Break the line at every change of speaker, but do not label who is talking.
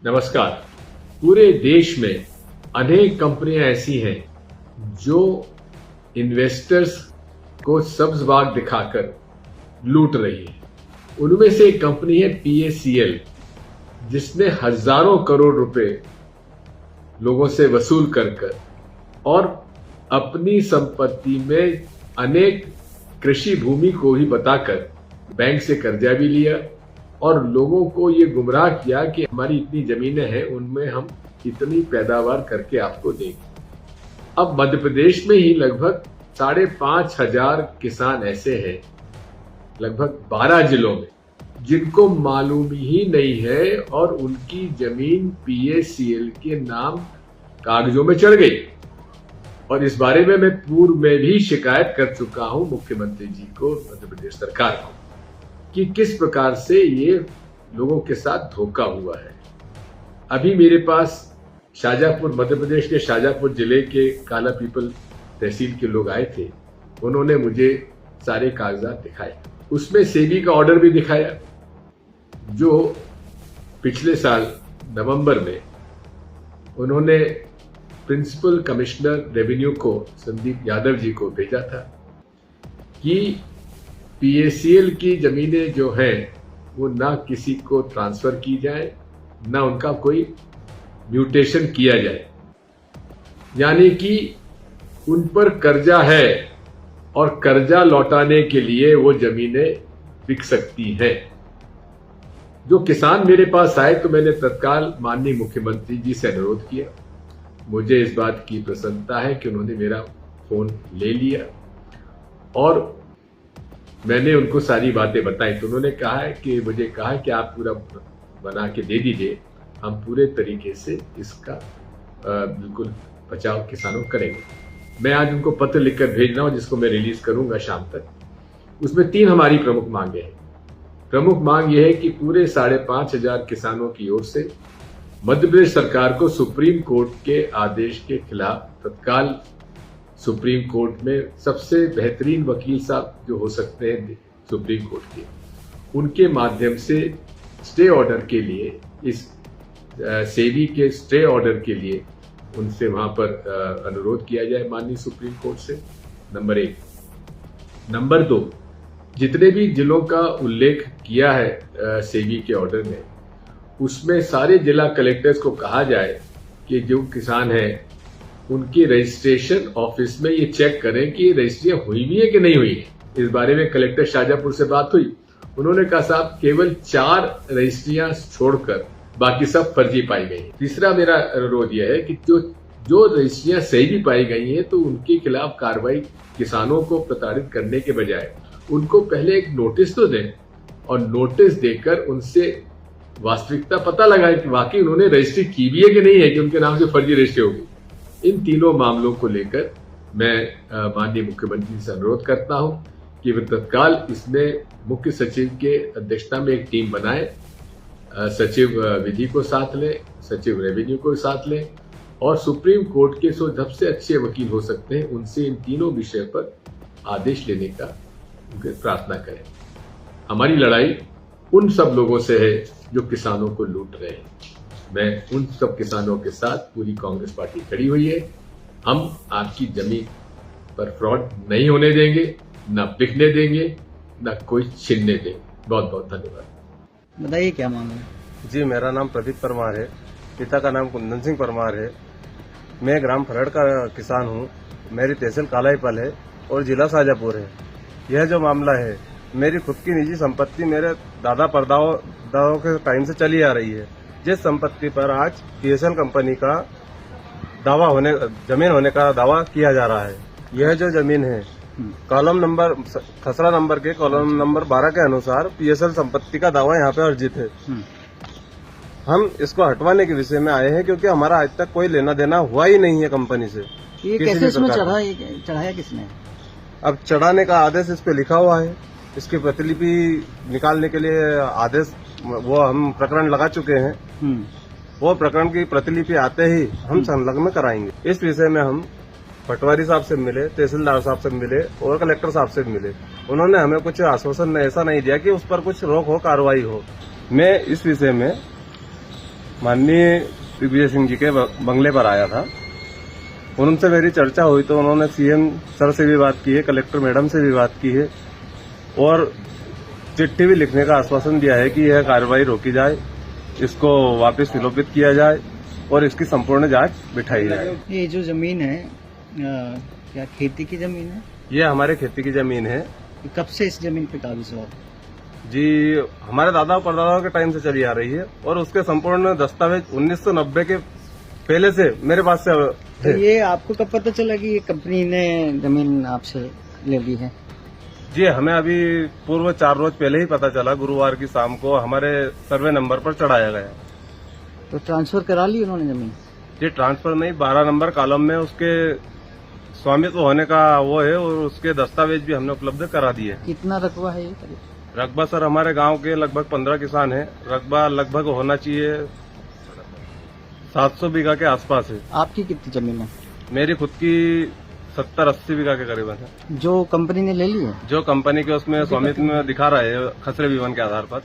नमस्कार। पूरे देश में अनेक कंपनियां ऐसी हैं जो इन्वेस्टर्स को सब्ज बाग दिखाकर लूट रही है। उनमें से एक कंपनी है PACL, जिसने हजारों करोड़ रुपए लोगों से वसूल कर और अपनी संपत्ति में अनेक कृषि भूमि को ही बताकर बैंक से कर्जा भी लिया और लोगों को ये गुमराह किया कि हमारी इतनी जमीनें हैं, उनमें हम इतनी पैदावार करके आपको देंगे। अब मध्य प्रदेश में ही लगभग 5,500 किसान ऐसे हैं, लगभग 12 जिलों में, जिनको मालूम ही नहीं है और उनकी जमीन PACL के नाम कागजों में चढ़ गई। और इस बारे में मैं पूर्व में भी शिकायत कर चुका हूं मुख्यमंत्री जी को, मध्य प्रदेश सरकार को, कि किस प्रकार से ये लोगों के साथ धोखा हुआ है। अभी मेरे पास शाजापुर, मध्य प्रदेश के शाजापुर जिले के काला पीपल तहसील के लोग आए थे। उन्होंने मुझे सारे कागजात दिखाए, उसमें सेबी का ऑर्डर भी दिखाया जो पिछले साल नवंबर में उन्होंने प्रिंसिपल कमिश्नर रेवेन्यू को, संदीप यादव जी को भेजा था कि PACL की जमीनें जो हैं वो ना किसी को ट्रांसफर की जाए, ना उनका कोई म्यूटेशन किया जाए, यानी कि उन पर कर्जा है और कर्जा लौटाने के लिए वो जमीनें बिक सकती हैं। जो किसान मेरे पास आए तो मैंने तत्काल माननीय मुख्यमंत्री जी से अनुरोध किया। मुझे इस बात की प्रसन्नता है कि उन्होंने मेरा फोन ले लिया और मैंने उनको सारी बातें बताई। तो उन्होंने मुझे कहा है कि आप पूरा बना के दे दीजिए, हम पूरे तरीके से इसका बिल्कुल बचाव किसानों करेंगे। मैं आज उनको पत्र लिखकर भेज रहा हूं, जिसको मैं रिलीज करूंगा शाम तक। उसमें 3 हमारी प्रमुख मांगे हैं। प्रमुख मांग यह है कि पूरे 5,500 किसानों की ओर से मध्य प्रदेश सरकार को सुप्रीम कोर्ट के आदेश के खिलाफ तत्काल सुप्रीम कोर्ट में सबसे बेहतरीन वकील साहब जो हो सकते हैं सुप्रीम कोर्ट के, उनके माध्यम से स्टे ऑर्डर के लिए, इस सेबी के स्टे ऑर्डर के लिए उनसे वहां पर अनुरोध किया जाए माननीय सुप्रीम कोर्ट से, नंबर 1। नंबर 2, जितने भी जिलों का उल्लेख किया है सेबी के ऑर्डर में, उसमें सारे जिला कलेक्टर्स को कहा जाए कि जो किसान हैं उनकी रजिस्ट्रेशन ऑफिस में ये चेक करें कि रजिस्ट्रियां हुई भी है कि नहीं हुई है। इस बारे में कलेक्टर शाजापुर से बात हुई, उन्होंने कहा साहब केवल 4 रजिस्ट्रियां छोड़कर बाकी सब फर्जी पाई गई। तीसरा मेरा अनुरोध यह है कि जो रजिस्ट्रियां सही भी पाई गई हैं तो उनके खिलाफ कार्रवाई, किसानों को प्रताड़ित करने के बजाय उनको पहले एक नोटिस तो दें और नोटिस देकर उनसे वास्तविकता पता लगाए कि वाकई उन्होंने रजिस्ट्री की भी है कि नहीं है कि उनके नाम से फर्जी रजिस्ट्री होगी। इन तीनों मामलों को लेकर मैं माननीय मुख्यमंत्री से अनुरोध करता हूं कि वे तत्काल इसमें मुख्य सचिव के अध्यक्षता में एक टीम बनाए, सचिव विधि को साथ लें, सचिव रेवेन्यू को साथ लें और सुप्रीम कोर्ट के सबसे अच्छे वकील हो सकते हैं उनसे इन तीनों विषय पर आदेश लेने का प्रार्थना करें। हमारी लड़ाई उन सब लोगों से है जो किसानों को लूट रहे हैं। मैं उन सब किसानों के साथ पूरी कांग्रेस पार्टी खड़ी हुई है। हम आपकी जमीन पर फ्रॉड नहीं होने देंगे, न बिकने देंगे, न कोई छीनने देंगे। बहुत बहुत धन्यवाद।
बताइए क्या मामला है?
जी, मेरा नाम प्रदीप परमार है, पिता का नाम कुंदन सिंह परमार है। मैं ग्राम फरड़ का किसान हूँ। मेरी तहसील कालाईपाल है और जिला शाजापुर है। यह जो मामला है, मेरी खुद की निजी संपत्ति मेरे दादा परदादाओं के टाइम से चली आ रही है, जिस संपत्ति पर आज PACL कंपनी का जमीन होने का दावा किया जा रहा है। यह जो जमीन है, कॉलम नंबर, खसरा नंबर के कॉलम नंबर 12 के अनुसार PACL संपत्ति का दावा यहाँ पे अर्जित है। हम इसको हटवाने के विषय में आए हैं क्योंकि हमारा आज तक कोई लेना देना हुआ ही नहीं है कंपनी से।
ये कैसे इसमें चढ़ाया किसने?
अब चढ़ाने का आदेश इस पे लिखा हुआ है, इसकी प्रतिलिपि निकालने के लिए आदेश वो हम प्रकरण लगा चुके हैं। वो प्रकरण की प्रतिलिपि आते ही हम संलग्न कराएंगे। इस विषय में हम पटवारी साहब से मिले, तहसीलदार साहब से मिले और कलेक्टर साहब से मिले। उन्होंने हमें कुछ आश्वासन ऐसा नहीं दिया कि उस पर कुछ रोक हो, कार्रवाई हो। मैं इस विषय में माननीय दिग्विजय सिंह जी के बंगले पर आया था। उनसे मेरी चर्चा हुई तो उन्होंने सीएम सर से भी बात की है, कलेक्टर मैडम से भी बात की है और चिट्ठी भी लिखने का आश्वासन दिया है कि यह कार्रवाई रोकी जाए, इसको वापस विलोपित किया जाए और इसकी संपूर्ण जांच बिठाई जाए।
ये जो जमीन है क्या खेती की जमीन है?
ये हमारे खेती की जमीन है
कब से इस जमीन पे काबिज हो?
जी, हमारे दादा और परदादाओं के टाइम से चली आ रही है और उसके संपूर्ण दस्तावेज 1990 के पहले से मेरे पास से
तो ये आपको कब पता चला कि ये कंपनी ने जमीन आपसे ले ली है?
जी, हमें अभी पूर्व 4 रोज पहले ही पता चला। गुरुवार की शाम को हमारे सर्वे नंबर पर चढ़ाया गया।
तो ट्रांसफर करा ली उन्होंने जमीन?
जी, ट्रांसफर नहीं, 12 नंबर कॉलम में उसके स्वामित्व होने का वो है और उसके दस्तावेज भी हमने उपलब्ध करा दिए।
कितना रकबा है ये?
रकबा सर हमारे गांव के लगभग 15 किसान हैं। रकबा लगभग होना चाहिए 700 बीघा के आसपास है।
आपकी कितनी जमीन है?
मेरी खुद की 70-80 बीघा के करीबन है।
जो कंपनी ने ले ली है?
जो कंपनी के उसमें स्वामित्व में दिखा रहा है खसरे विवरण के आधार पर।